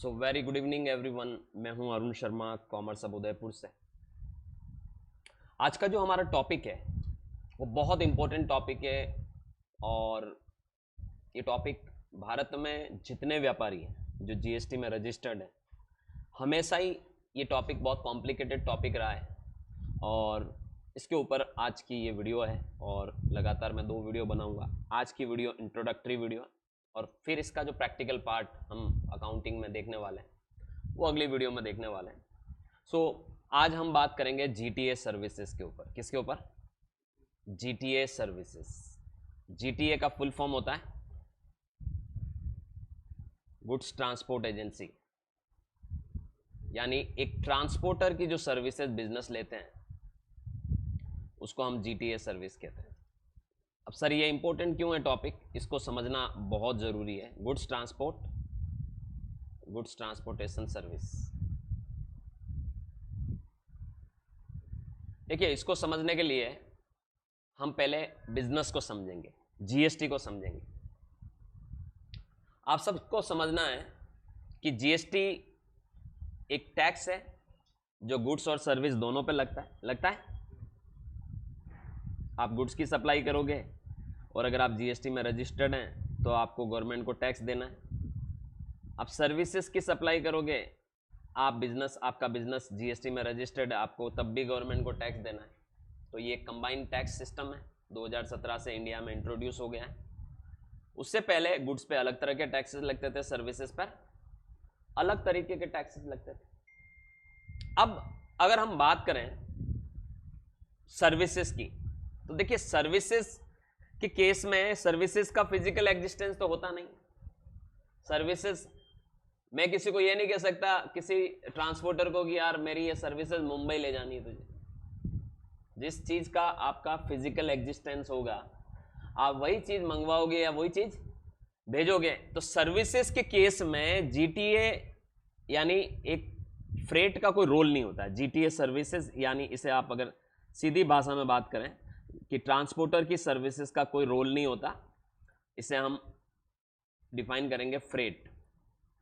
So very good evening everyone. मैं हूं Arun Sharma, commerce अब उदयपुर से। आज का जो हमारा टॉपिक है वो बहुत इंपॉर्टेंट टॉपिक है और ये टॉपिक भारत में जितने व्यापारी हैं जो जीएसटी में रजिस्टर्ड हैं, हमेशा ही ये टॉपिक बहुत कॉम्प्लिकेटेड टॉपिक रहा है और इसके ऊपर आज की ये वीडियो है और लगातार मैं 2 वीडियो बनाऊंगा। आज की वीडियो इंट्रोडक्टरी वीडियो और फिर इसका जो प्रैक्टिकल पार्ट हम अकाउंटिंग में देखने वाले हैं वो अगली वीडियो में देखने वाले हैं। सो आज हम बात करेंगे जीटीए सर्विसेज के ऊपर। किसके ऊपर? GTA services. जीटीए का फुल फॉर्म होता है गुड्स ट्रांसपोर्ट एजेंसी, यानी एक ट्रांसपोर्टर की जो सर्विसेज बिजनेस लेते हैं उसको हम जीटीए सर्विस कहते हैं। अब सर ये इंपॉर्टेंट क्यों है टॉपिक, इसको समझना बहुत जरूरी है। Goods transportation service. देखिए, इसको समझने के लिए हम पहले बिजनेस को समझेंगे, जीएसटी को समझेंगे। आप सबको समझना है कि जीएसटी एक टैक्स है जो गुड्स और सर्विस दोनों पे लगता है। आप गुड्स की सप्लाई करोगे और अगर आप जीएसटी में रजिस्टर्ड हैं तो आपको गवर्नमेंट को टैक्स देना है। आप सर्विसेज की सप्लाई करोगे, आपका बिजनेस जीएसटी में रजिस्टर्ड है, आपको तब भी गवर्नमेंट को टैक्स देना है। तो ये कंबाइंड टैक्स सिस्टम है, 2017 से इंडिया में इंट्रोड्यूस हो गया है। उससे पहले गुड्स पे अलग तरह के टैक्सेस लगते थे, सर्विसेज पर अलग तरीके के टैक्सेस लगते थे। अब अगर हम बात करें सर्विसेज की, तो देखिए सर्विसेज के केस में सर्विसेज का फिजिकल एग्जिस्टेंस तो होता नहीं। सर्विसेज, मैं किसी को ये नहीं कह सकता किसी ट्रांसपोर्टर को कि यार मेरी ये सर्विसेज मुंबई ले जानी है तुझे। जिस चीज का आपका फिजिकल एग्जिस्टेंस होगा आप वही चीज मंगवाओगे या वही चीज भेजोगे। तो सर्विसेज के केस में जीटीए यानी एक फ्रेट का कोई रोल नहीं होता है। जीटीए सर्विसेज यानी इसे आप अगर सीधी भाषा में बात करें कि ट्रांसपोर्टर की सर्विसेज का कोई रोल नहीं होता, इसे हम डिफाइन करेंगे फ्रेट,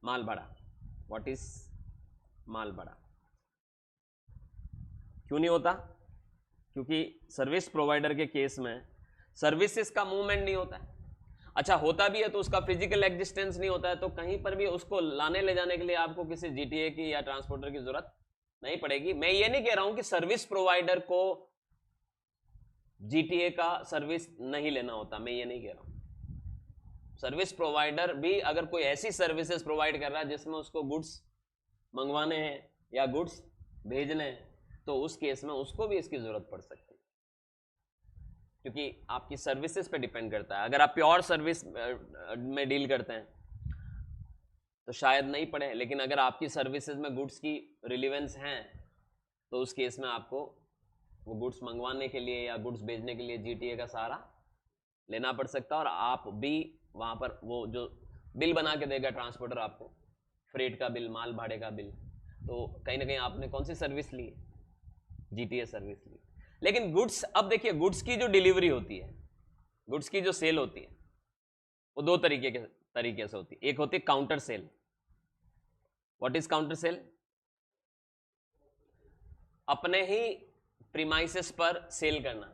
माल भाड़ा। व्हाट इज माल भाड़ा? क्यों नहीं होता? क्योंकि सर्विस प्रोवाइडर के केस में सर्विसेज का मूवमेंट नहीं होता है। अच्छा, होता भी है तो उसका फिजिकल एग्जिस्टेंस नहीं होता है, तो कहीं पर भी उसको लाने ले जाने के लिए आपको किसी जीटीए की या ट्रांसपोर्टर की जरूरत नहीं पड़ेगी। मैं ये नहीं कह रहा हूं कि सर्विस प्रोवाइडर को जीटीए का सर्विस नहीं लेना होता, मैं ये नहीं कह रहा हूं। सर्विस प्रोवाइडर भी अगर कोई ऐसी सर्विसेज प्रोवाइड कर रहा है जिसमें उसको गुड्स मंगवाने हैं या गुड्स भेजने हैं, तो उस केस में उसको भी इसकी जरूरत पड़ सकती है, क्योंकि आपकी सर्विसेज पे डिपेंड करता है। अगर आप प्योर सर्विस में डील करते हैं तो शायद नहीं पड़े, लेकिन अगर आपकी सर्विसेज में गुड्स की रिलीवेंस है तो उस केस में आपको वो गुड्स मंगवाने के लिए या गुड्स भेजने के लिए जीटीए का सहारा लेना पड़ सकता है। और आप भी वहां पर वो जो बिल बना के देगा ट्रांसपोर्टर आपको, फ्रेट का बिल, माल भाड़े का बिल, तो कहीं ना कहीं आपने कौन सी सर्विस ली? जीटीए सर्विस ली। लेकिन गुड्स, अब देखिए गुड्स की जो डिलीवरी होती है, गुड्स की जो सेल होती है वो 2 तरीके से होती है। एक होती है counter sale. What is counter sale? अपने ही प्रीमाइसेस पर सेल करना।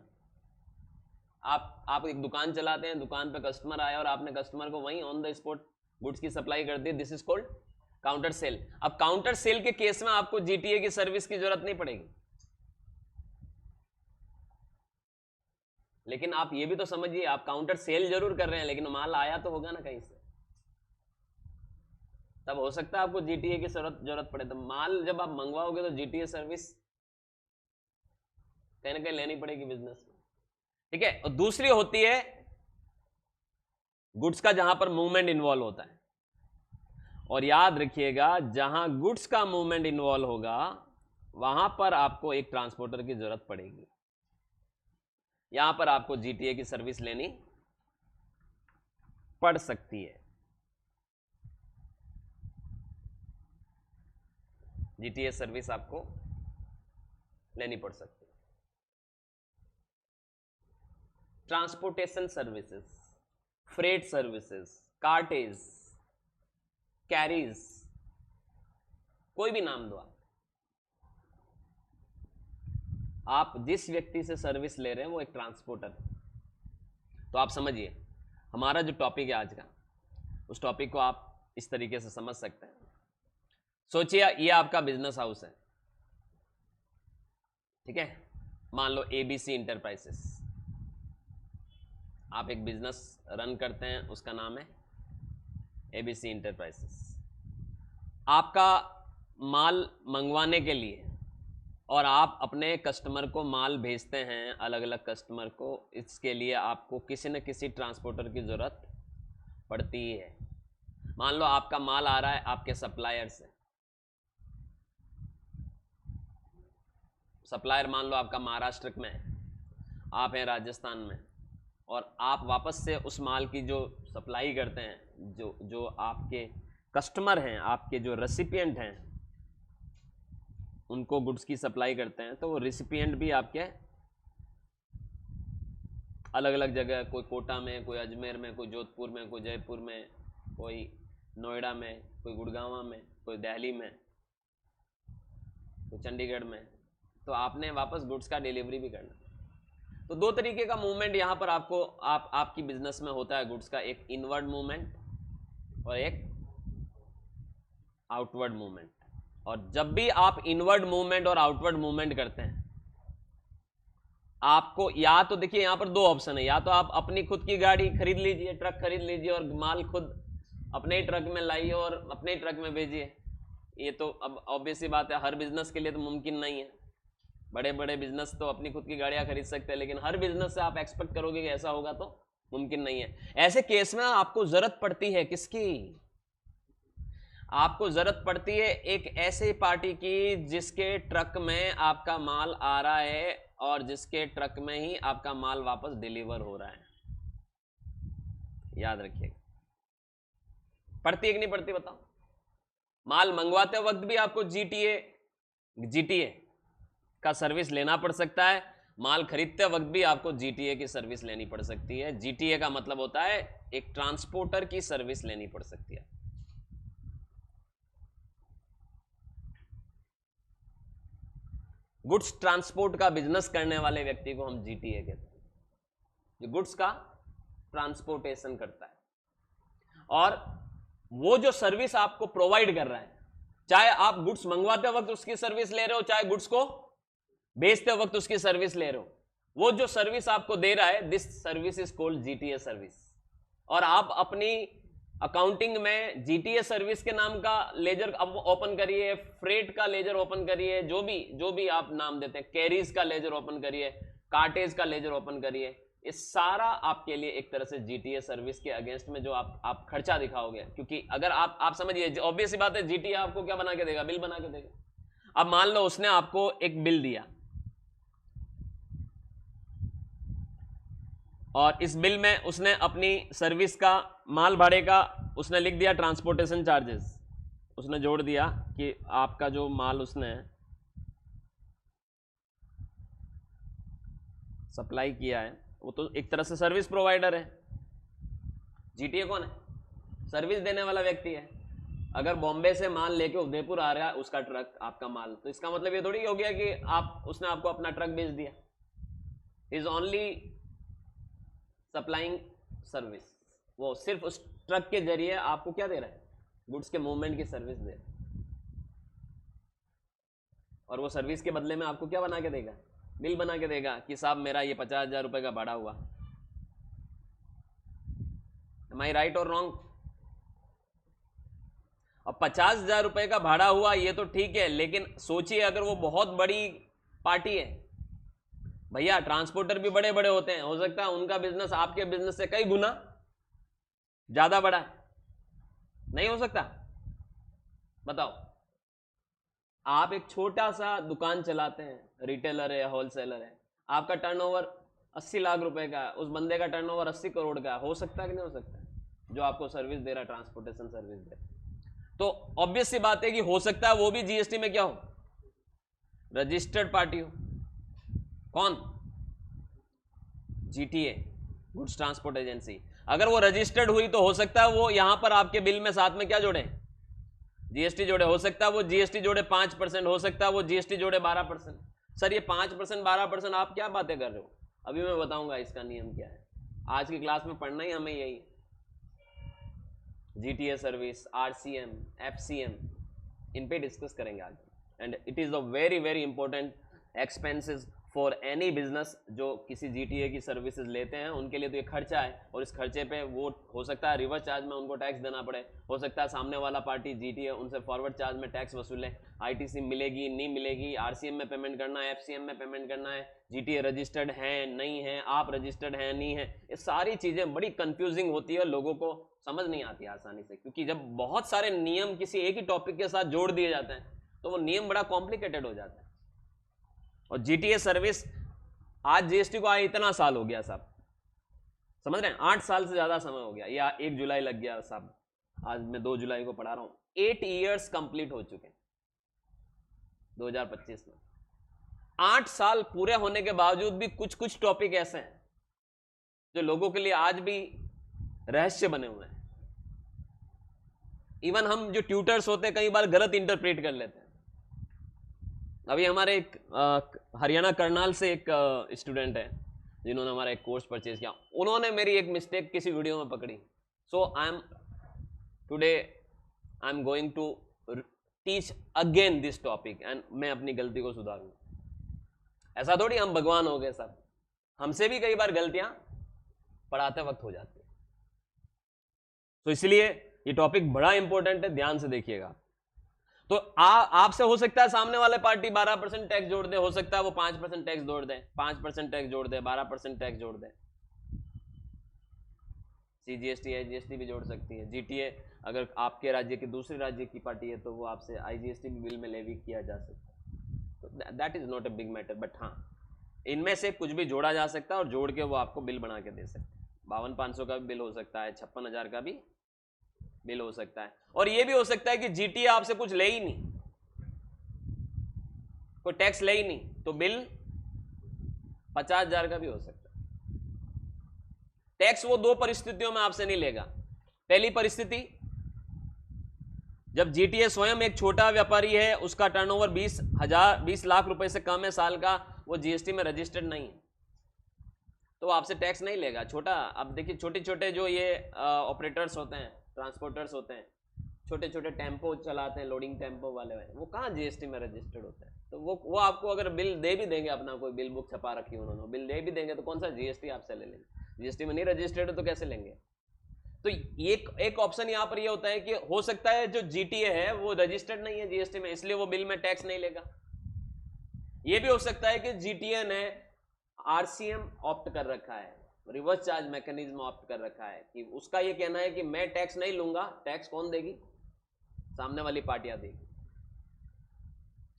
आप एक दुकान चलाते हैं, दुकान पे कस्टमर आया और आपने कस्टमर को वहीं ऑन द स्पॉट गुड्स की सप्लाई कर दी, this is called counter sale. अब काउंटर सेल के केस में आपको जीटीए की सर्विस की जरूरत नहीं पड़ेगी। लेकिन आप ये भी तो समझिए, आप काउंटर सेल जरूर कर रहे हैं लेकिन माल आया तो होगा ना कहीं से, तब हो सकता है आपको जीटीए की जरूरत पड़े। तो माल जब आप मंगवाओगे तो जीटीए सर्विस कहीं ना कहीं लेनी पड़ेगी बिजनेस में, ठीक है। और दूसरी होती है गुड्स का जहां पर मूवमेंट इन्वॉल्व होता है। और याद रखिएगा, जहां गुड्स का मूवमेंट इन्वॉल्व होगा वहां पर आपको एक ट्रांसपोर्टर की जरूरत पड़ेगी। यहां पर आपको जीटीए की सर्विस लेनी पड़ सकती है। जीटीए सर्विस आपको लेनी पड़ सकती है। Transportation services, freight services, cartage, carriage, कोई भी नाम दो आप जिस व्यक्ति से सर्विस ले रहे हैं वो एक ट्रांसपोर्टर। तो आप समझिए हमारा जो टॉपिक है आज का, उस टॉपिक को आप इस तरीके से समझ सकते हैं। सोचिए ये आपका बिजनेस हाउस है, ठीक है, मान लो एबीसी इंटरप्राइजेस। आप एक बिजनेस रन करते हैं, उसका नाम है एबीसी इंटरप्राइजेस। आपका माल मंगवाने के लिए और आप अपने कस्टमर को माल भेजते हैं, अलग अलग कस्टमर को, इसके लिए आपको किसी न किसी ट्रांसपोर्टर की ज़रूरत पड़ती ही है। मान लो आपका माल आ रहा है आपके सप्लायर से, सप्लायर मान लो आपका महाराष्ट्र में है, आप हैं राजस्थान में, और आप वापस से उस माल की जो सप्लाई करते हैं, जो आपके कस्टमर हैं, आपके जो रेसिपिएंट हैं, उनको गुड्स की सप्लाई करते हैं, तो वो रेसिपिएंट भी आपके अलग अलग जगह, कोई कोटा में, कोई अजमेर में, कोई जोधपुर में, कोई जयपुर में, कोई नोएडा में, कोई गुड़गांव में, कोई दिल्ली में, कोई चंडीगढ़ में। तो आपने वापस गुड्स का डिलीवरी भी करना। तो दो तरीके का मूवमेंट यहाँ पर आपको आपकी बिजनेस में होता है गुड्स का, एक इनवर्ड मूवमेंट और एक आउटवर्ड मूवमेंट। और जब भी आप इनवर्ड मूवमेंट और आउटवर्ड मूवमेंट करते हैं, आपको या तो देखिए यहां पर दो ऑप्शन है, या तो आप अपनी खुद की गाड़ी खरीद लीजिए, ट्रक खरीद लीजिए और माल खुद अपने ही ट्रक में लाइए और अपने ही ट्रक में भेजिए। ये तो अब ऑब्वियस सी बात है, हर बिजनेस के लिए तो मुमकिन नहीं है। बड़े बड़े बिजनेस तो अपनी खुद की गाड़ियां खरीद सकते हैं, लेकिन हर बिजनेस से आप एक्सपेक्ट करोगे कि ऐसा होगा तो मुमकिन नहीं है। ऐसे केस में आपको जरूरत पड़ती है किसकी? आपको जरूरत पड़ती है एक ऐसे पार्टी की जिसके ट्रक में आपका माल आ रहा है और जिसके ट्रक में ही आपका माल वापस डिलीवर हो रहा है। याद रखिएगा, पड़ती है कि नहीं पड़ती बताओ? माल मंगवाते वक्त भी आपको जीटीए का सर्विस लेना पड़ सकता है, माल खरीदते वक्त भी आपको जीटीए की सर्विस लेनी पड़ सकती है। जीटीए का मतलब होता है एक ट्रांसपोर्टर की सर्विस लेनी पड़ सकती है। गुड्स ट्रांसपोर्ट का बिजनेस करने वाले व्यक्ति को हम जीटीए कहते हैं, जो गुड्स का ट्रांसपोर्टेशन करता है। और वो जो सर्विस आपको प्रोवाइड कर रहा है, चाहे आप गुड्स मंगवाते वक्त उसकी सर्विस ले रहे हो, चाहे गुड्स को बेचते वक्त उसकी सर्विस ले रहे हो, वो जो सर्विस आपको दे रहा है, this service is called GTA service. और आप अपनी अकाउंटिंग में जीटीए सर्विस के नाम का लेजर अब ओपन करिए, फ्रेट का लेजर ओपन करिए, जो भी आप नाम देते हैं, कैरीज का लेजर ओपन करिए, कार्टेज का लेजर ओपन करिए, ये सारा आपके लिए एक तरह से जीटीए सर्विस के अगेंस्ट में जो आप खर्चा दिखाओगे। क्योंकि अगर आप समझिए, ऑब्वियस सी बात है, जीटीए आपको क्या बना के देगा? बिल बना के देगा। अब मान लो उसने आपको एक बिल दिया और इस बिल में उसने अपनी सर्विस का, माल भाड़े का उसने लिख दिया ट्रांसपोर्टेशन चार्जेस, उसने जोड़ दिया कि आपका जो माल उसने सप्लाई किया है वो तो एक तरह से सर्विस प्रोवाइडर है। जीटीए कौन है? सर्विस देने वाला व्यक्ति है। अगर बॉम्बे से माल लेके उदयपुर आ रहा है उसका ट्रक, आपका माल, तो इसका मतलब ये थोड़ी हो गया कि उसने आपको अपना ट्रक बेच दिया। Is only supplying service. वो सिर्फ उस ट्रक के जरिए आपको क्या दे रहा है? गुड्स के मूवमेंट की सर्विस दे रहा है। और वो सर्विस के बदले में आपको क्या बना के देगा? बिल बना के देगा कि साहब मेरा ये 50,000 रुपए का भाड़ा हुआ। एम आई राइट और रॉन्ग? अब 50,000 रुपए का भाड़ा हुआ ये तो ठीक है, लेकिन सोचिए अगर वो बहुत बड़ी पार्टी है, भैया ट्रांसपोर्टर भी बड़े बड़े होते हैं, हो सकता है उनका बिजनेस आपके बिजनेस से कई गुना ज्यादा बड़ा है, नहीं हो सकता? बताओ, आप एक छोटा सा दुकान चलाते हैं, रिटेलर है, होलसेलर है, आपका टर्नओवर 80 लाख रुपए का है, उस बंदे का टर्नओवर 80 करोड़ का है, हो सकता है कि नहीं हो सकता? जो आपको सर्विस दे रहा है, ट्रांसपोर्टेशन सर्विस दे रहा है। तो ऑब्वियस सी बात है कि हो सकता है वो भी जीएसटी में क्या हो? रजिस्टर्ड पार्टी हो। कौन? GTA, goods transport agency. अगर वो रजिस्टर्ड हुई तो हो सकता है वो यहां पर आपके बिल में साथ में क्या जोड़े? जीएसटी जोड़े, हो सकता है वो जीएसटी जोड़े 5%, हो सकता है वो जीएसटी जोड़े 12%। सर ये 5% 12% आप क्या बातें कर रहे हो? अभी मैं बताऊंगा इसका नियम क्या है। आज की क्लास में पढ़ना ही हमें यही, जीटीए सर्विस, आरसीएम, एफसीएम, इन पे डिस्कस करेंगे आज। And it is a very very important expenses for any business जो किसी जीटीए की सर्विसेज लेते हैं उनके लिए तो ये खर्चा है, और इस खर्चे पे वो हो सकता है रिवर्स चार्ज में उनको टैक्स देना पड़े, हो सकता है सामने वाला पार्टी जीटीए उनसे फॉरवर्ड चार्ज में टैक्स वसूले, आईटीसी मिलेगी नहीं मिलेगी, आरसीएम में पेमेंट करना है, एफसीएम में पेमेंट करना है, जीटीए रजिस्टर्ड है नहीं है, आप रजिस्टर्ड है नहीं है, ये सारी चीजें बड़ी कंफ्यूजिंग होती है, लोगों को समझ नहीं आती आसानी से, क्योंकि जब बहुत सारे नियम किसी एक ही टॉपिक के साथ जोड़ दिए जाते हैं तो वो नियम बड़ा कॉम्प्लिकेटेड हो जाता है। और जीटीए सर्विस आज जीएसटी को आए इतना साल हो गया साहब, समझ रहे हैं, 8 साल से ज्यादा समय हो गया, या 1 जुलाई लग गया साहब, आज मैं 2 जुलाई को पढ़ा रहा हूं, 8 ईयर्स कंप्लीट हो चुके हैं 2025 में। 8 साल पूरे होने के बावजूद भी कुछ कुछ टॉपिक ऐसे हैं जो लोगों के लिए आज भी रहस्य बने हुए हैं। इवन हम जो ट्यूटर्स होते हैं कई बार गलत इंटरप्रेट कर लेते हैं। अभी हमारे एक हरियाणा करनाल से एक स्टूडेंट है जिन्होंने हमारा एक कोर्स परचेज किया, उन्होंने मेरी एक मिस्टेक किसी वीडियो में पकड़ी। So today I am going to teach again this topic and मैं अपनी गलती को सुधारूंगा। ऐसा थोड़ी हम भगवान हो गए सब, हमसे भी कई बार गलतियां पढ़ाते वक्त हो जाती है। तो इसलिए ये टॉपिक बड़ा इंपॉर्टेंट है, ध्यान से देखिएगा। तो आपसे हो सकता है सामने वाले पार्टी 12% टैक्स जोड़ दे, हो सकता है वो 5% टैक्स जोड़ दे, 5% टैक्स जोड़ दे, 12% टैक्स जोड़ दे। सीजीएसटी आईजीएसटी भी जोड़ सकती है। जीटीए अगर आपके राज्य की दूसरे राज्य की पार्टी है तो वो आपसे आईजीएसटी भी बिल में लेवी किया जा सकता है। तो that is not a big matter, but हाँ इनमें से कुछ भी जोड़ा जा सकता है और जोड़ के वो आपको बिल बना के दे सकते हैं। 52,500 का भी बिल हो सकता है, 56,000 का भी बिल हो सकता है, और ये भी हो सकता है कि जीटीए आपसे कुछ ले ही नहीं, कोई टैक्स ले ही नहीं, तो बिल 50,000 का भी हो सकता है। टैक्स वो 2 परिस्थितियों में आपसे नहीं लेगा। पहली परिस्थिति, जब जीटीए स्वयं एक छोटा व्यापारी है, उसका टर्नओवर 20 लाख रुपए से कम है साल का, वो जीएसटी में रजिस्टर्ड नहीं है, तो आपसे टैक्स नहीं लेगा। छोटा, अब देखिए छोटे छोटे जो ये ऑपरेटर्स होते हैं, ट्रांसपोर्टर्स होते हैं, छोटे छोटे टेम्पो चलाते हैं, लोडिंग टेम्पो वाले, वो कहाँ जीएसटी में रजिस्टर्ड होते हैं। तो वो आपको अगर बिल दे भी देंगे, अपना कोई बिल बुक छपा रखी उन्होंने, बिल दे भी देंगे तो कौन सा जीएसटी आपसे ले लेंगे? जीएसटी में नहीं रजिस्टर्ड तो कैसे लेंगे? तो एक ऑप्शन यहाँ पर ये होता है कि हो सकता है जो जीटीए है वो रजिस्टर्ड नहीं है जीएसटी में, इसलिए वो बिल में टैक्स नहीं लेगा। ये भी हो सकता है कि जीटीए ने आरसीएम ऑप्ट कर रखा है, रिवर्स चार्ज मैकेनिज्म ऑप्ट कर रखा है, कि उसका ये कहना है कि मैं टैक्स नहीं लूंगा, टैक्स कौन देगी? सामने वाली पार्टियां देगी।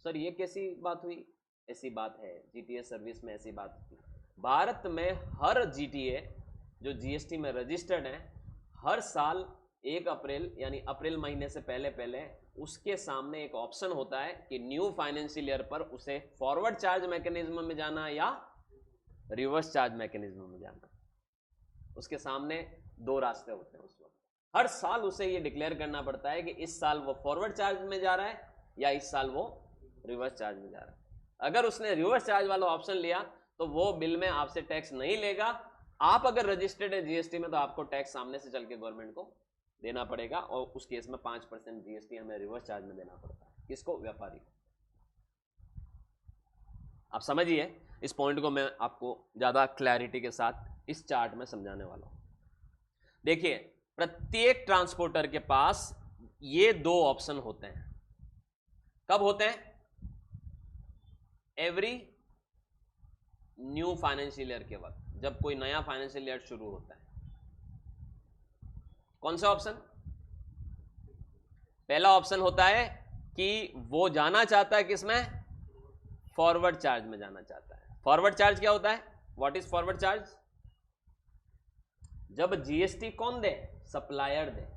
सर ये कैसी बात हुई? ऐसी बात है, जीटीए सर्विस में ऐसी बात होती है। भारत में हर जीटीए जो जीएसटी में रजिस्टर्ड है, हर साल 1 अप्रैल यानी अप्रैल महीने से पहले उसके सामने एक ऑप्शन होता है कि न्यू फाइनेंशियल ईयर पर उसे फॉरवर्ड चार्ज मैकेनिज्म में जाना या रिवर्स चार्ज मैकेनिज्म में जाना। उसके सामने 2 रास्ते होते हैं उस वक्त। हर साल उसे ये डिक्लेयर करना पड़ता है कि इस साल वो फॉरवर्ड चार्ज में जा रहा है या इस साल वो रिवर्स चार्ज में जा रहा है। अगर उसने रिवर्स चार्ज वाला ऑप्शन लिया तो वो बिल में आपसे टैक्स नहीं लेगा। आप अगर रजिस्टर्ड है जीएसटी में तो आपको टैक्स सामने से चल के गवर्नमेंट को देना पड़ेगा, और उस केस में 5% जीएसटी हमें रिवर्स चार्ज में देना पड़ता है। किसको? व्यापारी को। आप समझिए, इस पॉइंट को मैं आपको ज्यादा क्लैरिटी के साथ इस चार्ट में समझाने वाला हूं। देखिए, प्रत्येक ट्रांसपोर्टर के पास ये 2 ऑप्शन होते हैं। कब होते हैं? एवरी न्यू फाइनेंशियल ईयर के वक्त, जब कोई नया फाइनेंशियल ईयर शुरू होता है। कौन सा ऑप्शन? पहला ऑप्शन होता है कि वो जाना चाहता है किसमें? फॉरवर्ड चार्ज में जाना चाहता है। फॉरवर्ड चार्ज क्या होता है? What is forward charge? जब जीएसटी कौन दे? सप्लायर दे।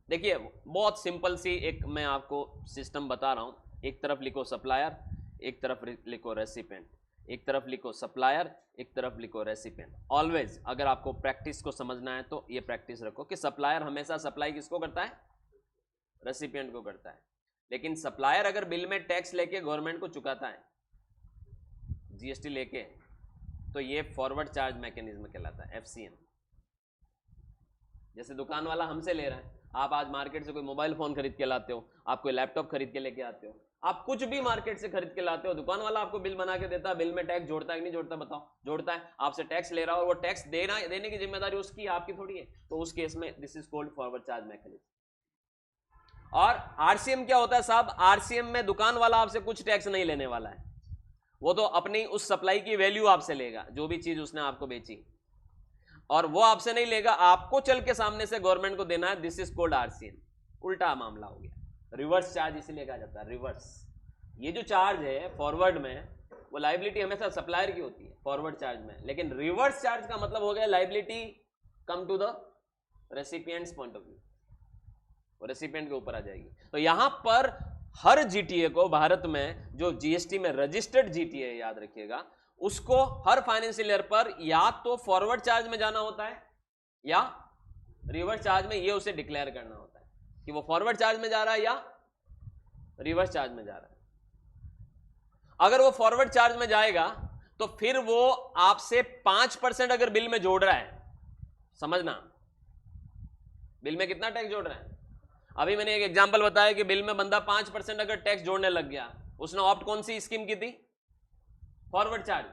देखिए बहुत सिंपल सी एक मैं आपको सिस्टम बता रहा हूं। एक तरफ लिखो सप्लायर, एक तरफ लिखो रेसिपिएंट, एक तरफ लिखो सप्लायर, एक तरफ लिखो रेसिपिएंट। ऑलवेज अगर आपको प्रैक्टिस को समझना है तो ये प्रैक्टिस रखो कि सप्लायर हमेशा सप्लाई किसको करता है? रेसिपिएंट को करता है। लेकिन सप्लायर अगर बिल में टैक्स लेके गवर्नमेंट को चुकाता है, जीएसटी लेके, तो ये फॉरवर्ड चार्ज मैकेनिज्म कहलाता है, एफसीएम। जैसे दुकान वाला हमसे ले रहा है, आप आज मार्केट से कोई मोबाइल फोन खरीद के लाते हो, आप कोई लैपटॉप खरीद के लेके आते हो, आप कुछ भी मार्केट से खरीद के लाते हो, दुकान वाला आपको बिल बना के देता है, बिल में टैक्स जोड़ता है कि नहीं जोड़ता, बताओ? जोड़ता है। आपसे टैक्स ले रहा है और वो टैक्स देने की जिम्मेदारी उसकी, आपकी थोड़ी है। तो उस केस में this is called forward charge mechanism. और आरसीएम क्या होता है साहब? आरसीएम में दुकान वाला आपसे कुछ टैक्स नहीं लेने वाला है, वो तो अपनी उस सप्लाई की वैल्यू आपसे लेगा, जो भी चीज उसने आपको बेची, और वो आपसे नहीं लेगा, आपको चल के सामने से गवर्नमेंट को देना है। This is called RCM. उल्टा मामला हो गया, रिवर्स चार्ज इसलिए कहा जाता है, रिवर्स। ये जो चार्ज है फॉरवर्ड में, वो लाइबिलिटी हमेशा सप्लायर की होती है फॉरवर्ड चार्ज में, लेकिन रिवर्स चार्ज का मतलब हो गया liability come to the recipient's point of view, वो रेसिपिएंट के ऊपर आ जाएगी। तो यहां पर हर जीटीए को, भारत में जो जीएसटी में रजिस्टर्ड जीटीए, याद रखिएगा, उसको हर फाइनेंशियल ईयर पर या तो फॉरवर्ड चार्ज में जाना होता है या रिवर्स चार्ज में, ये उसे डिक्लेयर करना होता है कि वो फॉरवर्ड चार्ज में जा रहा है या रिवर्स चार्ज में जा रहा है। अगर वो फॉरवर्ड चार्ज में जाएगा तो फिर वो आपसे 5% अगर बिल में जोड़ रहा है, समझना, बिल में कितना टैक्स जोड़ रहा है? अभी मैंने एक एग्जांपल बताया कि बिल में बंदा 5% अगर टैक्स जोड़ने लग गया, उसने ऑप्ट कौन सी स्कीम की थी? Forward charge.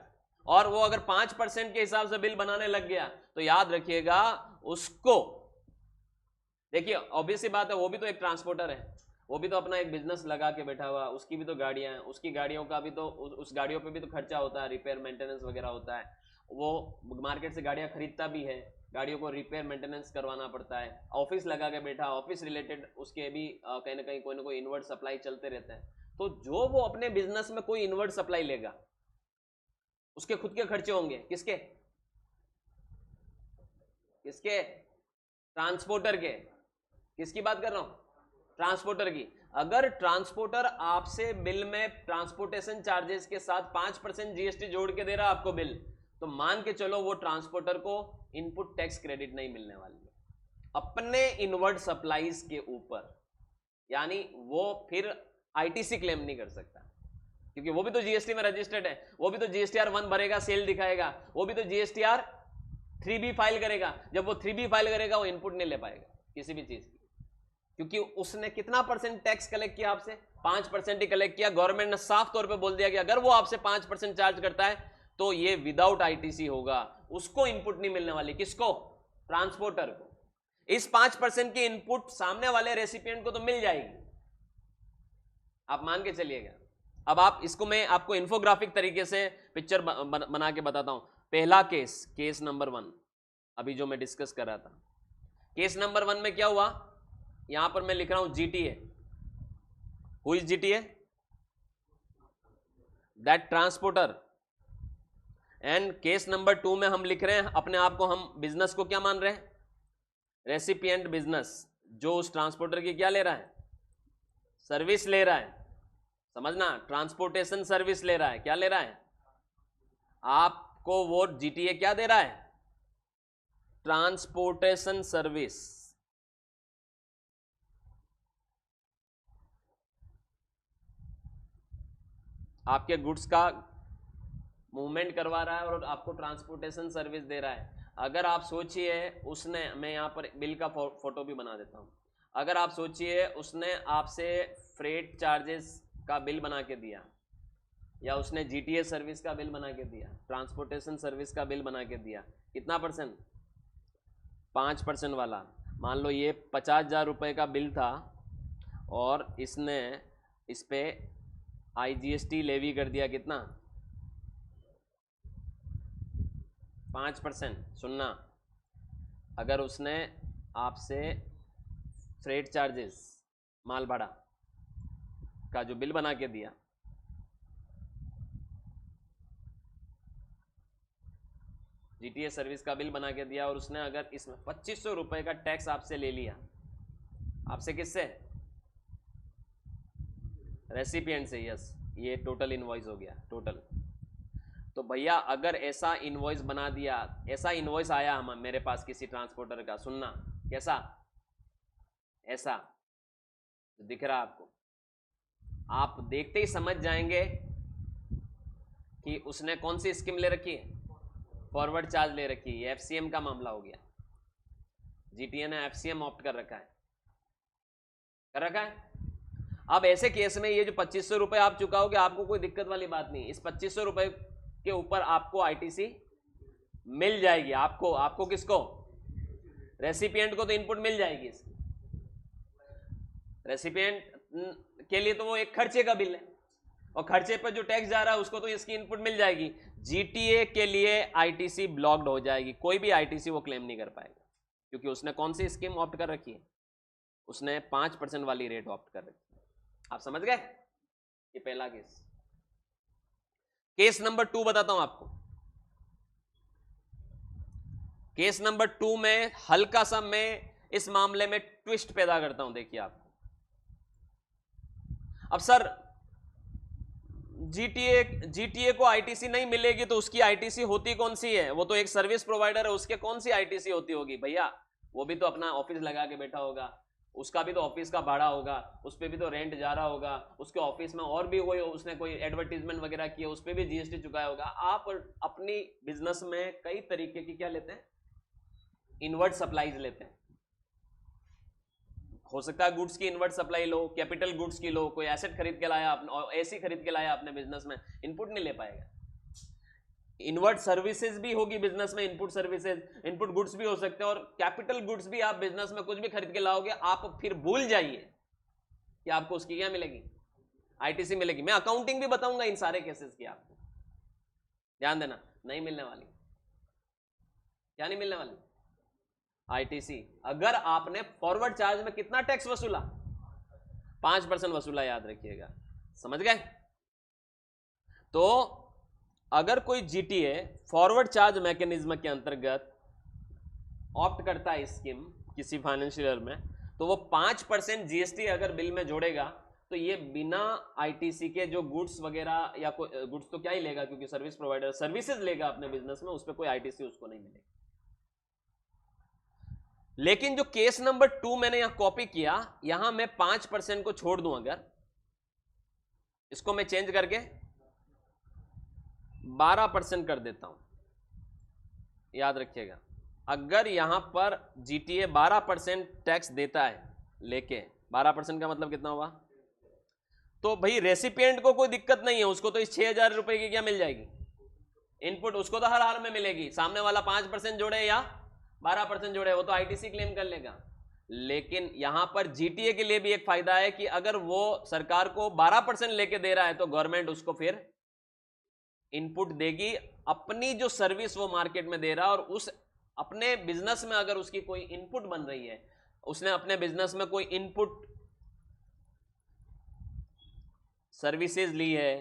और वो अगर 5% के हिसाब से बिल बनाने लग गया, तो याद रखिएगा उसको, देखिए ऑब्वियस सी बात है, वो भी तो एक ट्रांसपोर्टर है, वो भी तो अपना एक बिजनेस लगा के बैठा हुआ, उसकी भी तो गाड़ियां हैं, उसकी गाड़ियों का भी तो, उस गाड़ियों पे भी तो खर्चा होता है, रिपेयर मेंटेनेंस वगैरह होता है, वो मार्केट से गाड़ियां खरीदता भी है, गाड़ियों को रिपेयर मेंटेनेंस करवाना पड़ता है, ऑफिस लगा के बैठा, ऑफिस रिलेटेड उसके भी कहीं ना कहीं कोई ना कोई इनवर्ट सप्लाई चलते रहते हैं। तो जो वो अपने बिजनेस में कोई इनवर्ट सप्लाई लेगा, उसके खुद के खर्चे होंगे, किसके? किसके? ट्रांसपोर्टर के। किसकी बात कर रहा हूं? ट्रांसपोर्टर की। अगर ट्रांसपोर्टर आपसे बिल में ट्रांसपोर्टेशन चार्जेस के साथ 5% जीएसटी जोड़ के दे रहा है आपको बिल, तो मान के चलो वो ट्रांसपोर्टर को इनपुट टैक्स क्रेडिट नहीं मिलने वाली है अपने इनवर्ट सप्लाईज के ऊपर, यानी वो फिर आईटीसी क्लेम नहीं कर सकता, क्योंकि वो भी तो जीएसटी में रजिस्टर्ड है, वो भी तो जीएसटीआर 1 भरेगा, सेल दिखाएगा, वो भी तो जीएसटीआर 3B फाइल करेगा। जब वो 3B फाइल करेगा, वो इनपुट नहीं ले पाएगा किसी भी चीज की, क्योंकि उसने कितना परसेंट टैक्स कलेक्ट किया आपसे? 5% ही कलेक्ट किया। गवर्नमेंट ने साफ तौर पे बोल दिया कि अगर वो आपसे 5% चार्ज करता है तो ये विदाउट आईटीसी होगा, उसको इनपुट नहीं मिलने वाली। किसको? ट्रांसपोर्टर को। इस 5% की इनपुट सामने वाले रेसिपिएंट को तो मिल जाएगी, आप मान के चलिएगा। अब आप इसको, मैं आपको इन्फोग्राफिक तरीके से पिक्चर बना के बताता हूं। पहला केस, केस नंबर 1, अभी जो मैं डिस्कस कर रहा था, केस नंबर 1 में क्या हुआ? यहां पर मैं लिख रहा हूं GTA. Who is GTA? That transporter. And case number 2 में हम लिख रहे हैं अपने आप को, हम बिजनेस को क्या मान रहे हैं? रेसिपिएंट बिजनेस, जो उस ट्रांसपोर्टर की क्या ले रहा है? सर्विस ले रहा है। समझना, ट्रांसपोर्टेशन सर्विस ले रहा है। क्या ले रहा है? आपको वो जीटीए क्या दे रहा है? Transportation service. आपके गुड्स का मूवमेंट करवा रहा है और आपको ट्रांसपोर्टेशन सर्विस दे रहा है। अगर आप सोचिए उसने, मैं यहां पर बिल का फोटो भी बना देता हूं, अगर आप सोचिए उसने आपसे फ्रेट चार्जेस का बिल बना के दिया, या उसने जीटीए सर्विस का बिल बना के दिया, ट्रांसपोर्टेशन सर्विस का बिल बना के दिया, कितना परसेंट? 5% वाला। मान लो ये 50,000 रुपये का बिल था और इसने इस पे आईजीएसटी लेवी कर दिया, कितना? 5%। सुनना, अगर उसने आपसे फ्रेट चार्जेस, माल भाड़ा का जो बिल बना के दिया, जीटीए सर्विस का बिल बना के दिया, और उसने अगर इसमें 2500 रुपए का टैक्स आपसे ले लिया, आपसे किससे? रेसिपिएंट से। यस, ये टोटल इनवॉइस हो गया, टोटल। तो भैया अगर ऐसा इनवॉइस बना दिया, ऐसा इनवॉइस आया हम मेरे पास किसी ट्रांसपोर्टर का, सुनना कैसा? ऐसा दिख रहा आपको, आप देखते ही समझ जाएंगे कि उसने कौन सी स्कीम ले रखी है, फॉरवर्ड चार्ज ले रखी है। एफसीएम का मामला हो गया, जीटीए ने एफसीएम ऑप्ट कर रखा है, कर रखा है। अब ऐसे केस में ये जो 2500 रुपए आप चुकाओगे, आपको कोई दिक्कत वाली बात नहीं। इस 2500 रुपए के ऊपर आपको आईटीसी मिल जाएगी। आपको किसको, रेसिपिएंट को तो इनपुट मिल जाएगी। रेसिपिएंट के लिए तो वो एक खर्चे का बिल है, और खर्चे पर जो टैक्स जा रहा है उसको तो इसकी इनपुट मिल जाएगी। जीटीए के लिए आईटीसी ब्लॉक्ड हो जाएगी, कोई भी आईटीसी वो क्लेम नहीं कर पाएगा, क्योंकि उसने कौन सी स्कीम ऑप्ट कर रखी है, उसने 5% वाली रेट ऑप्ट कर रखी है। आप समझ गए? ये पहला केस। केस नंबर 2 बताता हूं आपको। केस नंबर 2 में हल्का सा मैं इस मामले में ट्विस्ट पैदा करता हूं। देखिए आपको, अब सर जीटीए को आईटीसी नहीं मिलेगी तो उसकी आईटीसी होती कौन सी है? वो तो एक सर्विस प्रोवाइडर है, उसके कौन सी आईटीसी होती होगी? भैया वो भी तो अपना ऑफिस लगा के बैठा होगा, उसका भी तो ऑफिस का भाड़ा होगा, उस पर भी तो रेंट जा रहा होगा, उसके ऑफिस में और भी उसने कोई एडवर्टीजमेंट वगैरह किया, उस पर भी जीएसटी चुकाया होगा। आप अपनी बिजनेस में कई तरीके की क्या लेते हैं, इनवर्ट सप्लाईज लेते हैं। हो सकता है गुड्स की इनवर्ट सप्लाई लो, कैपिटल गुड्स की लो, कोई एसेट खरीद के लाया आपने, और एसी खरीद के लाया अपने बिजनेस में, इनपुट नहीं ले पाएगा। इनवर्ट सर्विसेज भी होगी बिजनेस में, इनपुट सर्विसेज, इनपुट गुड्स भी हो सकते हैं, और कैपिटल गुड्स भी। आप बिजनेस में कुछ भी खरीद के लाओगे, आप फिर भूल जाइए कि आपको उसकी क्या मिलेगी, आईटीसी मिलेगी। मैं अकाउंटिंग भी बताऊंगा इन सारे केसेस की, आपको ध्यान देना। नहीं मिलने वाली, क्या नहीं मिलने वाली, आईटीसी। अगर आपने फॉरवर्ड चार्ज में कितना टैक्स वसूला, 5% वसूला, याद रखिएगा। समझ गए? तो अगर कोई जीटीए फॉरवर्ड चार्ज मैकेनिज्म के अंतर्गत ऑप्ट करता है स्कीम किसी फाइनेंशियल ईयर में, तो वो 5% जीएसटी अगर बिल में जोड़ेगा, तो ये बिना आईटीसी के जो गुड्स वगैरह, या कोई गुड्स तो क्या ही लेगा, क्योंकि सर्विस प्रोवाइडर सर्विसेज लेगा अपने बिजनेस में, उस पर कोई आईटीसी उसको नहीं मिलेगी। लेकिन जो केस नंबर 2 मैंने यहां कॉपी किया, यहां मैं 5% को छोड़ दूं, अगर इसको मैं चेंज करके 12% कर देता हूं, याद रखिएगा। अगर यहां पर जीटीए 12% टैक्स देता है लेके, 12% का मतलब कितना हुआ, तो भाई रेसिपिएंट को कोई दिक्कत नहीं है, उसको तो इस 6000 रुपए की क्या मिल जाएगी, इनपुट, उसको तो हर हाल में मिलेगी। सामने वाला 5% जोड़े या 12% जोड़े, वो तो आईटीसी क्लेम कर लेगा। लेकिन यहां पर जीटीए के लिए भी एक फायदा है कि अगर वो सरकार को 12% लेके दे रहा है, तो गवर्नमेंट उसको फिर इनपुट देगी, अपनी जो सर्विस वो मार्केट में दे रहा है, और उस अपने बिजनेस में अगर उसकी कोई इनपुट बन रही है, उसने अपने बिजनेस में कोई इनपुट सर्विसेज ली है,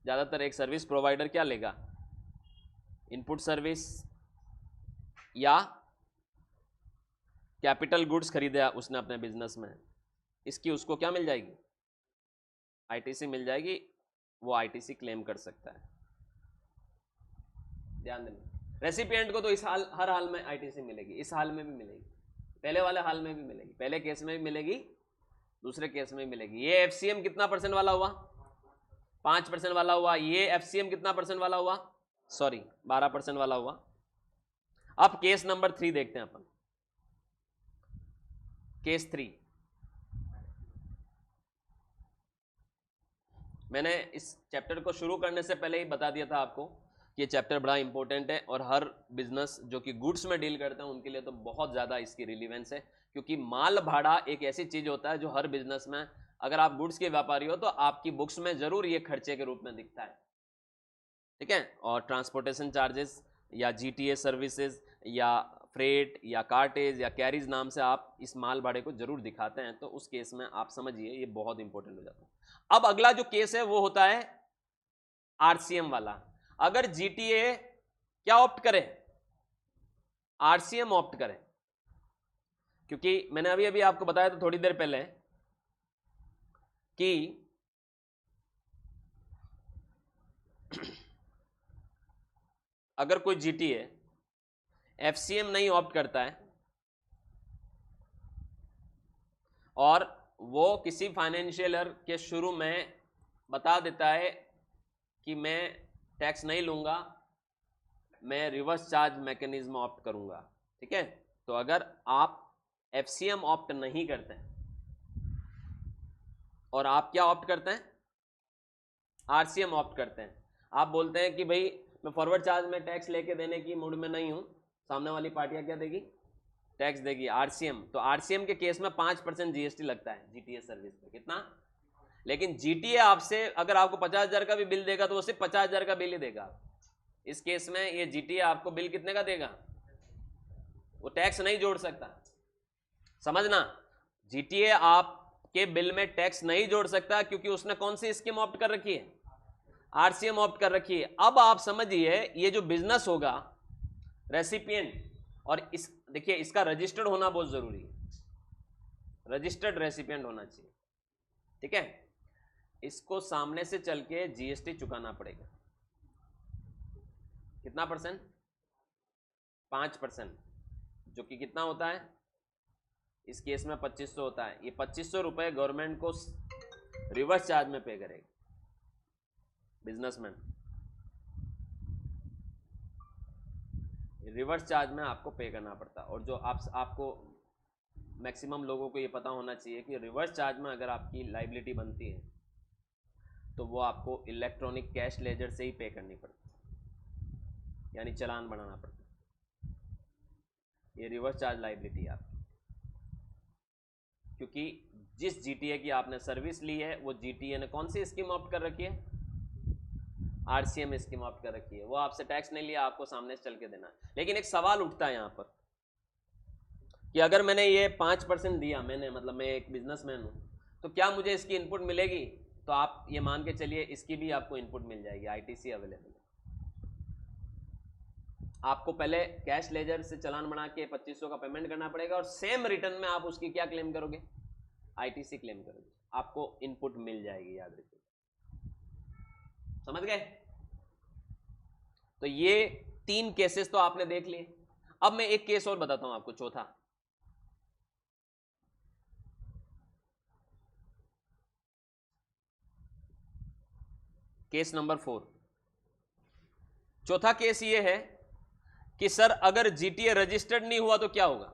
ज्यादातर एक सर्विस प्रोवाइडर क्या लेगा, इनपुट सर्विस या कैपिटल गुड्स खरीदा उसने अपने बिजनेस में, इसकी उसको क्या मिल जाएगी, आईटीसी मिल जाएगी, वो आईटीसी क्लेम कर सकता है। ध्यान देना, रेसिपिएंट को तो इस हाल, हर हाल में आईटीसी मिलेगी, इस हाल में भी मिलेगी, पहले वाले हाल में भी मिलेगी, पहले केस में भी मिलेगी, दूसरे केस में भी मिलेगी। ये एफसीएम कितना परसेंट वाला हुआ, 5% वाला हुआ। ये एफसीएम कितना परसेंट वाला हुआ, सॉरी 12% वाला हुआ। अब केस नंबर 3 देखते हैं अपन। केस 3, मैंने इस चैप्टर को शुरू करने से पहले ही बता दिया था आपको कि ये चैप्टर बड़ा इंपॉर्टेंट है, और हर बिजनेस जो कि गुड्स में डील करते हैं उनके लिए तो बहुत ज़्यादा इसकी रिलीवेंस है, क्योंकि माल भाड़ा एक ऐसी चीज़ होता है जो हर बिजनेस में, अगर आप गुड्स के व्यापारी हो तो आपकी बुक्स में जरूर ये खर्चे के रूप में दिखता है, ठीक है। और ट्रांसपोर्टेशन चार्जेस या जीटीए सर्विसेज या फ्रेट या कार्टेज या कैरीज नाम से आप इस माल भाड़े को जरूर दिखाते हैं, तो उस केस में आप समझिए ये बहुत इंपॉर्टेंट हो जाता है। अब अगला जो केस है वो होता है आरसीएम वाला। अगर जीटीए क्या ऑप्ट करे, आरसीएम ऑप्ट करे, क्योंकि मैंने अभी अभी आपको बताया था थोड़ी देर पहले कि अगर कोई जीटीए एफसीएम नहीं ऑप्ट करता है और वो किसी फाइनेंशियल ईयर के शुरू में बता देता है कि मैं टैक्स नहीं लूंगा, मैं रिवर्स चार्ज मैकेनिज्म ऑप्ट करूंगा। ठीक है, तो अगर आप एफसीएम ऑप्ट नहीं करते हैं और आप क्या ऑप्ट करते हैं, आरसीएम ऑप्ट करते हैं, आप बोलते हैं कि भाई मैं फॉरवर्ड चार्ज में टैक्स लेके देने की मूड में नहीं हूं, सामने वाली पार्टियां क्या देगी, टैक्स देगी, आरसीएम। तो आरसीएम के केस में 5% जीएसटी लगता है जीटीए सर्विस पे। कितना? लेकिन जीटीए आपसे अगर आपको 50,000 का भी बिल देगा तो वो सिर्फ 50,000 का बिल ही देगा। इस केस में ये जीटीए आपको बिल कितने का देगा, वो टैक्स नहीं जोड़ सकता। समझना, जीटीए आपके बिल में टैक्स नहीं जोड़ सकता क्योंकि उसने कौन सी स्कीम ऑप्ट कर रखी है, आरसीएम ऑप्ट कर रखी है। अब आप समझिए ये जो बिजनेस होगा रेसिपिएंट, और इस देखिए इसका रजिस्टर्ड होना बहुत जरूरी है, रजिस्टर्ड रेसिपिएंट होना चाहिए। ठीक है, इसको सामने से चल के जीएसटी चुकाना पड़ेगा। कितना परसेंट? 5%, जो कि कितना होता है इस केस में 2500 होता है। ये 2500 रुपए गवर्नमेंट को रिवर्स चार्ज में पे करेगा बिजनेसमैन, रिवर्स चार्ज में आपको पे करना पड़ता है। और जो आपको मैक्सिमम लोगों को ये पता होना चाहिए कि रिवर्स चार्ज में अगर आपकी लाइबिलिटी बनती है तो वो आपको इलेक्ट्रॉनिक कैश लेजर से ही पे करनी पड़ती है, यानी चालान बनाना पड़ता है। ये रिवर्स चार्ज लाइबिलिटी है आपकी, क्योंकि जिस जीटीए की आपने सर्विस ली है वो जीटीए ने कौन सी स्कीम ऑप्ट कर रखी है, आरसीएम स्कीम ऑप्ट कर रखी है। वो आपसे टैक्स नहीं लिया, आपको सामने से चल के देना। लेकिन एक सवाल उठता है यहां पर कि अगर मैंने ये 5% दिया, मैंने मतलब मैं एक बिजनेसमैन हूं, तो क्या मुझे इसकी इनपुट मिलेगी? तो आप ये मान के चलिए इसकी भी आपको इनपुट मिल जाएगी, आईटीसी अवेलेबल है। आपको पहले कैश लेजर से चालान बना के 2500 का पेमेंट करना पड़ेगा और सेम रिटर्न में आप उसकी क्या क्लेम करोगे, आईटीसी क्लेम करोगे, आपको इनपुट मिल जाएगी, याद रखिए। समझ गए? तो ये 3 केसेस तो आपने देख लिए। अब मैं एक केस और बताता हूं आपको, चौथा। Case number 4। चौथा केस ये है कि सर अगर जीटीए रजिस्टर्ड नहीं हुआ तो क्या होगा।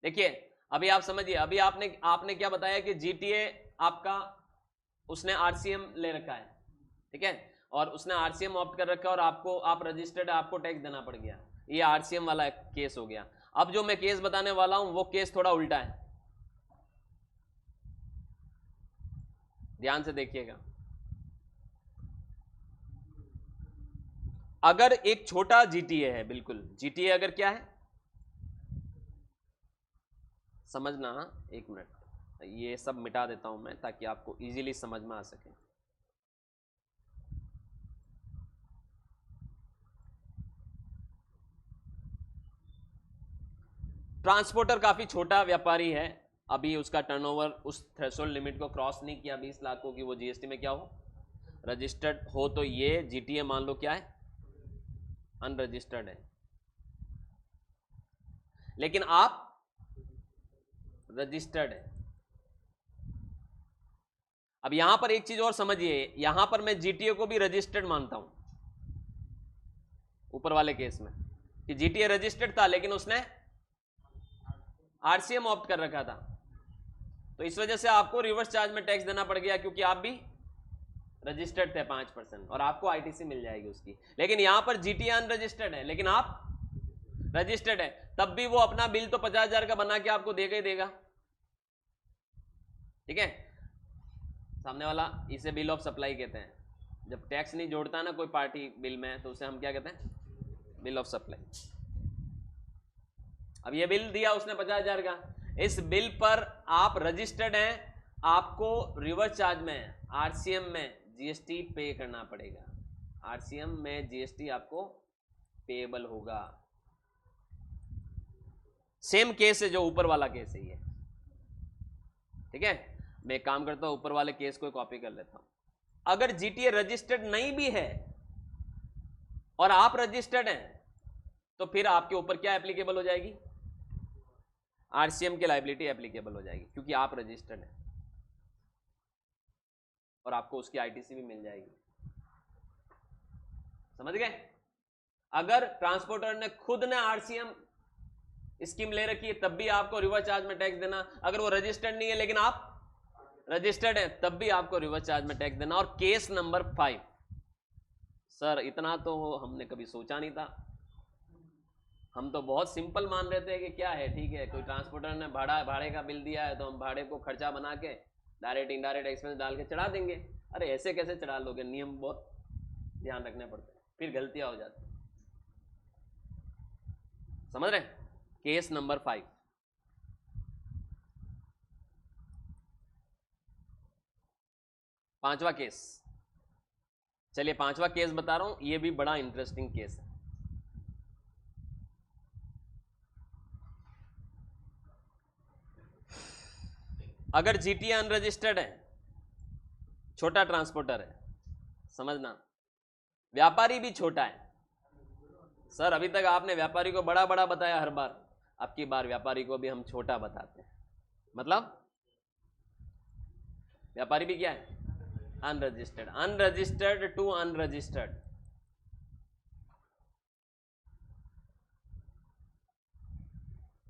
देखिए अभी आप समझिए, अभी आपने क्या बताया कि जीटीए आपका उसने आरसीएम ले रखा है, ठीक है, और उसने आरसीएम ऑप्ट कर रखा है और आप रजिस्टर्ड, आपको टैक्स देना पड़ गया। ये आरसीएम वाला केस हो गया। अब जो मैं केस बताने वाला हूं वो केस थोड़ा उल्टा है, ध्यान से देखिएगा। अगर एक छोटा जीटीए है, बिल्कुल जीटीए अगर क्या है समझना, एक मिनट, ये सब मिटा देता हूं मैं ताकि आपको इजीली समझ में आ सके। ट्रांसपोर्टर काफी छोटा व्यापारी है, अभी उसका टर्नओवर उस थ्रेशोल्ड लिमिट को क्रॉस नहीं किया 20 लाख को कि वो जीएसटी में क्या हो, रजिस्टर्ड हो। तो ये जीटीए मान लो क्या है, अनरजिस्टर्ड है। लेकिन आप रजिस्टर्ड है। अब यहां पर एक चीज और समझिए, यहां पर मैं जीटीए को भी रजिस्टर्ड मानता हूं, ऊपर वाले केस में कि जीटीए रजिस्टर्ड था लेकिन उसने आरसीएम ऑप्ट कर रखा था, तो इस वजह से आपको रिवर्स चार्ज में टैक्स देना पड़ गया क्योंकि आप भी रजिस्टर्ड थे 5%, और आपको आईटीसी मिल जाएगी उसकी। लेकिन यहां पर जीटीए अनरजिस्टर्ड है लेकिन आप रजिस्टर्ड है, तब भी वो अपना बिल तो 50,000 का बना के आपको देगा ही देगा। ठीक है, सामने वाला, इसे बिल ऑफ सप्लाई कहते हैं। जब टैक्स नहीं जोड़ता ना कोई पार्टी बिल में तो उसे हम क्या कहते हैं, बिल ऑफ सप्लाई। अब ये बिल दिया उसने 50,000 का, इस बिल पर आप रजिस्टर्ड हैं, आपको रिवर्स चार्ज में आरसीएम में जीएसटी पे करना पड़ेगा। आरसीएम में जीएसटी आपको पेएबल होगा। सेम केस है जो ऊपर वाला केस है ये, ठीक है। मैं एक काम करता हूं, ऊपर वाले केस को कॉपी कर लेता हूं। अगर जीटीए रजिस्टर्ड नहीं भी है और आप रजिस्टर्ड हैं तो फिर आपके ऊपर क्या एप्लीकेबल हो जाएगी, आरसीएम की लायबिलिटी एप्लीकेबल हो जाएगी क्योंकि आप रजिस्टर्ड हैं। और आपको उसकी आईटीसी भी मिल जाएगी। समझ गए? अगर ट्रांसपोर्टर ने खुद ने आरसीएम स्कीम ले रखी है तब भी आपको रिवर्स चार्ज में टैक्स देना। अगर वो रजिस्टर्ड नहीं है लेकिन आप रजिस्टर्ड है तब भी आपको रिवर्स चार्ज में टैक्स देना। और केस नंबर 5, सर इतना तो हमने कभी सोचा नहीं था, हम तो बहुत सिंपल मान रहे थे कि क्या है, ठीक है कोई ट्रांसपोर्टर ने भाड़े का बिल दिया है तो हम भाड़े को खर्चा बना के डायरेक्ट इनडायरेक्ट एक्सपेंस डाल के चढ़ा देंगे। अरे ऐसे कैसे चढ़ा लोगे, नियम बहुत ध्यान रखने पड़ते हैं, फिर गलतियां हो जाती। समझ रहे? केस नंबर 5, पांचवा केस। चलिए पांचवा केस बता रहा हूं, ये भी बड़ा इंटरेस्टिंग केस है। अगर जीटीए अनरजिस्टर्ड है, छोटा ट्रांसपोर्टर है, समझना, व्यापारी भी छोटा है। सर अभी तक आपने व्यापारी को बड़ा बड़ा बताया हर बार, अब की बार व्यापारी को भी हम छोटा बताते हैं। मतलब व्यापारी भी क्या है? Unregistered. Unregistered to unregistered.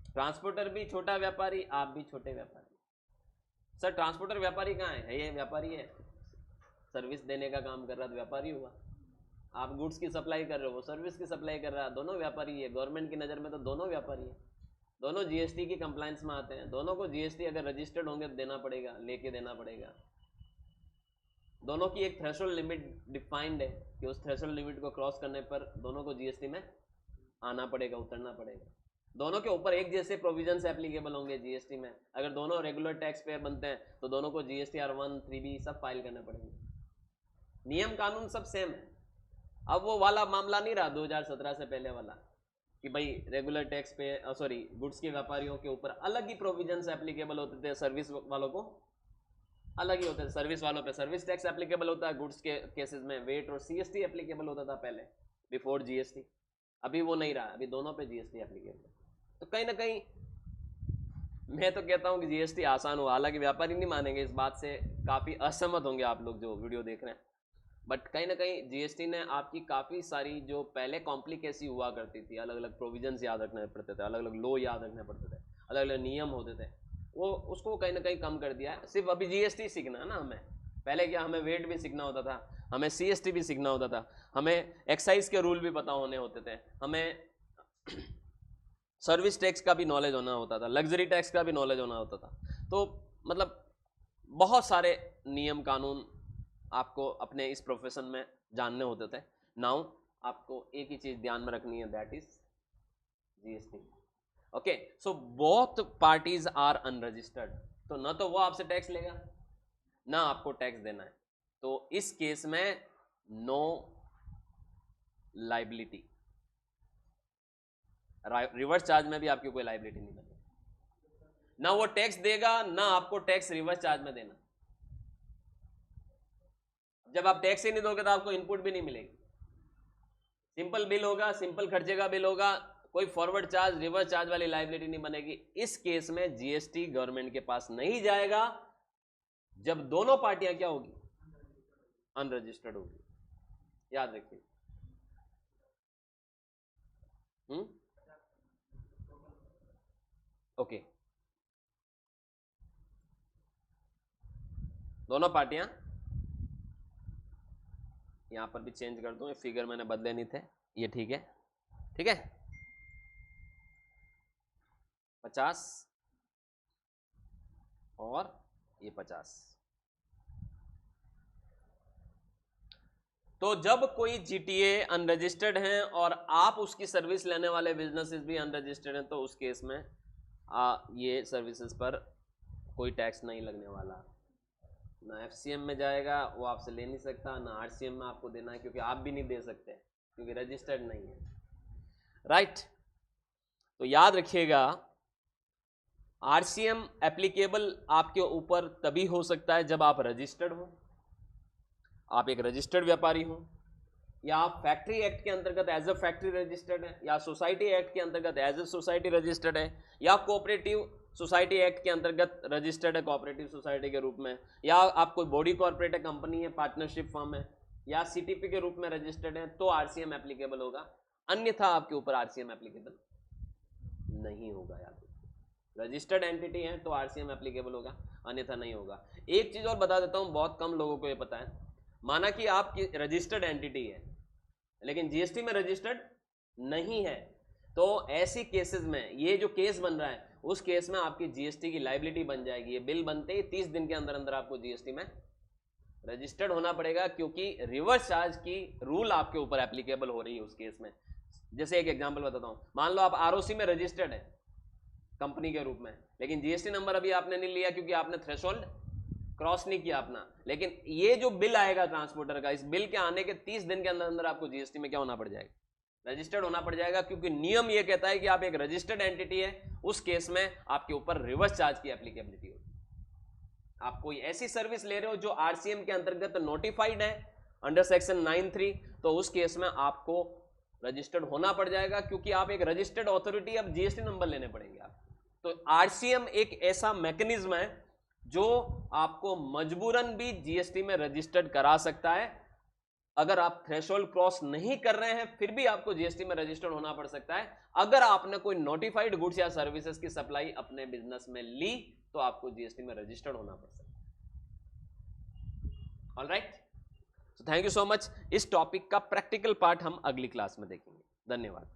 Transporter भी छोटा व्यापारी, आप भी छोटे व्यापारी। सर ट्रांसपोर्टर व्यापारी कहाँ है? ये व्यापारी है, सर्विस देने का काम कर रहा तो व्यापारी हुआ। आप गुड्स की सप्लाई कर रहे हो, वो सर्विस की सप्लाई कर रहा है, दोनों व्यापारी है। गवर्नमेंट की नज़र में तो दोनों व्यापारी है, दोनों जीएसटी की कंप्लायंस में आते हैं। दोनों को जीएसटी अगर रजिस्टर्ड होंगे तो देना पड़ेगा, लेके देना पड़ेगा। दोनों की एक थ्रेशोल्ड लिमिट डिफाइंड है कि उस थ्रेशोल्ड लिमिट को क्रॉस करने पर दोनों को जीएसटी में आना पड़ेगा, उतरना पड़ेगा। दोनों के ऊपर एक जैसे प्रोविजंस एप्लीकेबल होंगे जीएसटी में। अगर दोनों रेगुलर टैक्स पेयर बनते हैं तो दोनों को जीएसटी R1, 3B सब फाइल करने पड़ेंगे। नियम कानून सब सेम है। अब वो वाला मामला नहीं रहा 2017 से पहले वाला कि भाई रेगुलर टैक्स पे गुड्स के व्यापारियों के ऊपर अलग ही प्रोविजंस एप्लीकेबल होते थे, सर्विस वालों को अलग ही होते थे। सर्विस वालों पे सर्विस टैक्स एप्लीकेबल होता है, गुड्स के केसेस में वेट और सीएसटी एप्लीकेबल होता था पहले, बिफोर जीएसटी। अभी वो नहीं रहा, अभी दोनों पे जीएसटी एप्लीकेबल। तो कहीं ना कहीं मैं तो कहता हूं कि जीएसटी आसान हुआ। हालांकि व्यापारी नहीं मानेंगे इस बात से, काफ़ी असहमत होंगे आप लोग जो वीडियो देख रहे हैं, बट कहीं ना कहीं जीएसटी ने आपकी काफ़ी सारी जो पहले कॉम्प्लिकेसी हुआ करती थी, अलग अलग प्रोविजंस याद रखने पड़ते थे, अलग अलग लॉ याद रखने पड़ते थे, अलग अलग नियम होते थे, वो उसको कहीं ना कहीं कम कर दिया है। सिर्फ अभी जीएसटी सीखना है ना हमें। पहले क्या हमें वेट भी सीखना होता था, हमें सीएसटी भी सीखना होता था, हमें एक्साइज के रूल भी पता होने होते थे, हमें सर्विस टैक्स का भी नॉलेज होना होता था, लग्जरी टैक्स का भी नॉलेज होना होता था। तो मतलब बहुत सारे नियम कानून आपको अपने इस प्रोफेशन में जानने होते थे। नाउ आपको एक ही चीज ध्यान में रखनी है, that is GST. Okay, so both parties are unregistered, तो ना तो वो आपसे टैक्स लेगा ना आपको टैक्स देना है। तो इस केस में नो लाइबिलिटी, रिवर्स चार्ज में भी आपकी कोई लाइबिलिटी नहीं बनेगी, ना वो टैक्स देगा ना आपको टैक्स रिवर्स चार्ज में देना। जब आप टैक्स ही नहीं दोगे तो आपको इनपुट भी नहीं मिलेगी। सिंपल बिल होगा, सिंपल खर्चे का बिल होगा, कोई फॉरवर्ड चार्ज रिवर्स चार्ज वाली लाइबिलिटी नहीं बनेगी। इस केस में जीएसटी गवर्नमेंट के पास नहीं जाएगा जब दोनों पार्टियां क्या होगी? अनरजिस्टर्ड होगी। याद रखिए। ओके, दोनों पार्टियां, यहां पर भी चेंज कर दूं, ये फिगर मैंने बदले नहीं थे, ये ठीक है, ठीक है। 50 और ये 50। तो जब कोई जीटीए अनरजिस्टर्ड हैं और आप उसकी सर्विस लेने वाले बिजनेसेस भी अनरजिस्टर्ड हैं, तो उस केस में ये सर्विसेज पर कोई टैक्स नहीं लगने वाला। ना एफसीएम में जाएगा, वो आपसे ले नहीं सकता, ना आरसीएम में आपको देना है, क्योंकि आप भी नहीं दे सकते क्योंकि रजिस्टर्ड नहीं है, राइट। तो याद रखिएगा, आरसीएम एप्लीकेबल आपके ऊपर तभी हो सकता है जब आप रजिस्टर्ड हो, आप एक रजिस्टर्ड व्यापारी हो, या आप फैक्ट्री एक्ट के अंतर्गत एज अ फैक्ट्री रजिस्टर्ड है, या सोसाइटी एक्ट के अंतर्गत एज अ सोसाइटी रजिस्टर्ड है, या कोऑपरेटिव सोसाइटी एक्ट के अंतर्गत रजिस्टर्ड है कोऑपरेटिव सोसाइटी के रूप में, या आप कोई बॉडी कॉर्पोरेट कंपनी है, पार्टनरशिप फर्म है, या सीटीपी के रूप में रजिस्टर्ड है, तो आरसीएम एप्लीकेबल होगा, अन्यथा आपके ऊपर आरसीएम एप्लीकेबल नहीं होगा। याद रजिस्टर्ड एंटिटी है तो आरसीएम एप्लीकेबल होगा, अन्यथा नहीं होगा। एक चीज और बता देता हूं, बहुत कम लोगों को ये पता है, माना कि आपकी रजिस्टर्ड एंटिटी है लेकिन जीएसटी में रजिस्टर्ड नहीं है, तो ऐसी केसेस में ये जो केस बन रहा है उस केस में आपकी जीएसटी की लायबिलिटी बन जाएगी। ये बिल बनते ही 30 दिन के अंदर अंदर आपको जीएसटी में रजिस्टर्ड होना पड़ेगा, क्योंकि रिवर्स चार्ज की रूल आपके ऊपर एप्लीकेबल हो रही है उस केस में। जैसे एक एग्जांपल बताता हूं, मान लो आप आरओसी में रजिस्टर्ड है कंपनी के रूप में, लेकिन जीएसटी नंबर अभी आपने नहीं लिया क्योंकि आपने थ्रेशोल्ड क्रॉस नहीं किया अपना, लेकिन ये जो बिल आएगा ट्रांसपोर्टर का, इस बिल के आने के 30 दिन के अंदर अंदर आपको जीएसटी में क्या होना पड़ जाएगा, रजिस्टर्ड होना पड़ जाएगा, क्योंकि नियम ये कहता है कि आप एक रजिस्टर्ड एंटिटी है, उस केस में आपके ऊपर रिवर्स चार्ज की एप्लीकेबिलिटी होगी। आप कोई ऐसी सर्विस ले रहे हो जो आरसीएम के अंतर्गत नोटिफाइड है अंडर सेक्शन 9(3), तो उस केस में आपको रजिस्टर्ड होना पड़ जाएगा, क्योंकि आप एक रजिस्टर्ड ऑथोरिटी, अब जीएसटी नंबर लेने पड़ेंगे आप। तो आरसीएम एक ऐसा मैकेनिज्म है जो आपको मजबूरन भी जीएसटी में रजिस्टर्ड करा सकता है। अगर आप थ्रेशोल्ड क्रॉस नहीं कर रहे हैं फिर भी आपको जीएसटी में रजिस्टर्ड होना पड़ सकता है। अगर आपने कोई नोटिफाइड गुड्स या सर्विसेज की सप्लाई अपने बिजनेस में ली तो आपको जीएसटी में रजिस्टर्ड होना पड़ सकता है। Alright, so thank you so much. इस टॉपिक का प्रैक्टिकल पार्ट हम अगली क्लास में देखेंगे। धन्यवाद।